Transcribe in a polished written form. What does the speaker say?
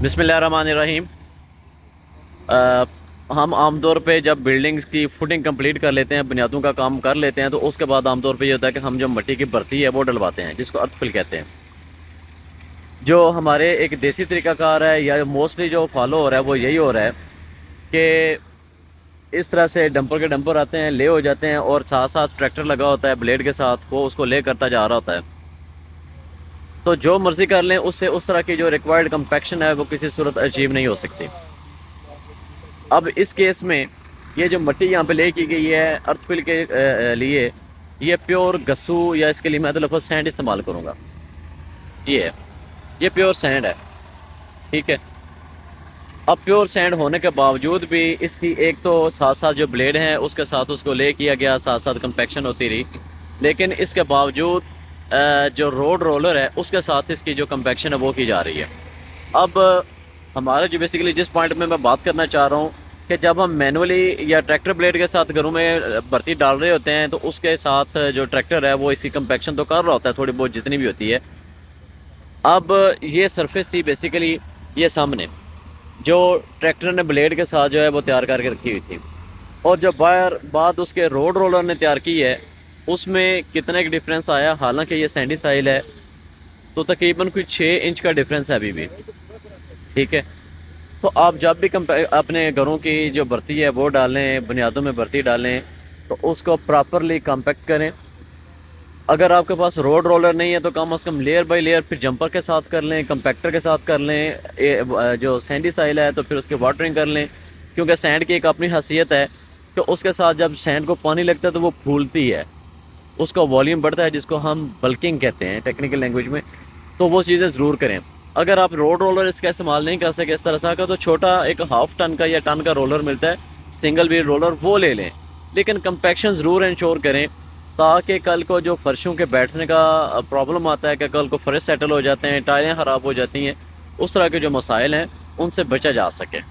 बिस्मिल्लाहिर्रहमानिर्रहीम। हम आमतौर पे जब बिल्डिंग्स की फुटिंग कंप्लीट कर लेते हैं, बुनियादों का काम कर लेते हैं, तो उसके बाद आमतौर पे ये होता है कि हम जो मिट्टी की भर्ती है वो डलवाते हैं, जिसको अर्थफिल कहते हैं। जो हमारे एक देसी तरीकाकार है या मोस्टली जो फॉलो हो रहा है वो यही हो रहा है कि इस तरह से डंपर के डंपर आते हैं, ले हो जाते हैं और साथ साथ ट्रैक्टर लगा होता है ब्लेड के साथ, वो उसको ले करता जा रहा होता है। तो जो मर्ज़ी कर लें, उससे उस तरह की जो रिक्वायर्ड कंपैक्शन है वो किसी सूरत अचीव नहीं हो सकती। अब इस केस में ये जो मिट्टी यहाँ पे ले की गई है अर्थफिल के लिए, ये प्योर गस्सू या इसके लिए मैं तो लफ्ज़ सैंड इस्तेमाल करूँगा। ये है, ये प्योर सैंड है। ठीक है। अब प्योर सैंड होने के बावजूद भी इसकी एक तो साथ साथ जो ब्लेड हैं उसके साथ उसको ले किया गया, साथ साथ कंपैक्शन होती रही, लेकिन इसके बावजूद जो रोड रोलर है उसके साथ इसकी जो कंपैक्शन है वो की जा रही है। अब हमारा जो बेसिकली जिस पॉइंट में मैं बात करना चाह रहा हूँ कि जब हम मैनुअली या ट्रैक्टर ब्लेड के साथ घरों में भर्ती डाल रहे होते हैं, तो उसके साथ जो ट्रैक्टर है वो इसकी कंपैक्शन तो कर रहा होता है, थोड़ी बहुत जितनी भी होती है। अब ये सरफेस थी बेसिकली, ये सामने जो ट्रैक्टर ने ब्लेड के साथ जो है वो तैयार करके रखी हुई थी, और जो बाहर बाद उसके रोड रोलर ने तैयार की है उसमें कितने का डिफरेंस आया। हालांकि ये सैंडी साइल है तो तकरीबन कोई 6 इंच का डिफरेंस है अभी भी। ठीक है। तो आप जब भी अपने घरों की जो भर्ती है वो डालें, बुनियादों में भर्ती डालें, तो उसको प्रॉपरली कॉम्पैक्ट करें। अगर आपके पास रोड रोलर नहीं है तो कम से कम लेयर बाय लेयर फिर जंपर के साथ कर लें, कंपैक्टर के साथ कर लें। जो सैंडी साइल है तो फिर उसकी वाटरिंग कर लें, क्योंकि सैंड की एक अपनी हैसियत है कि उसके साथ जब सैंड को पानी लगता है तो वो फूलती है, उसका वॉल्यूम बढ़ता है, जिसको हम बल्किंग कहते हैं टेक्निकल लैंग्वेज में। तो वो चीज़ें ज़रूर करें। अगर आप रोड रोलर इसका इस्तेमाल नहीं कर सके इस तरह से का, तो छोटा एक हाफ टन का या टन का रोलर मिलता है, सिंगल व्हील रोलर, वो ले लें। लेकिन कंपैक्शन ज़रूर इंश्योर करें, ताकि कल को जो फर्शों के बैठने का प्रॉब्लम आता है कि कल को फर्श सेटल हो जाते हैं, टायरें ख़राब हो जाती हैं, उस तरह के जो मसाइल हैं उनसे बचा जा सके।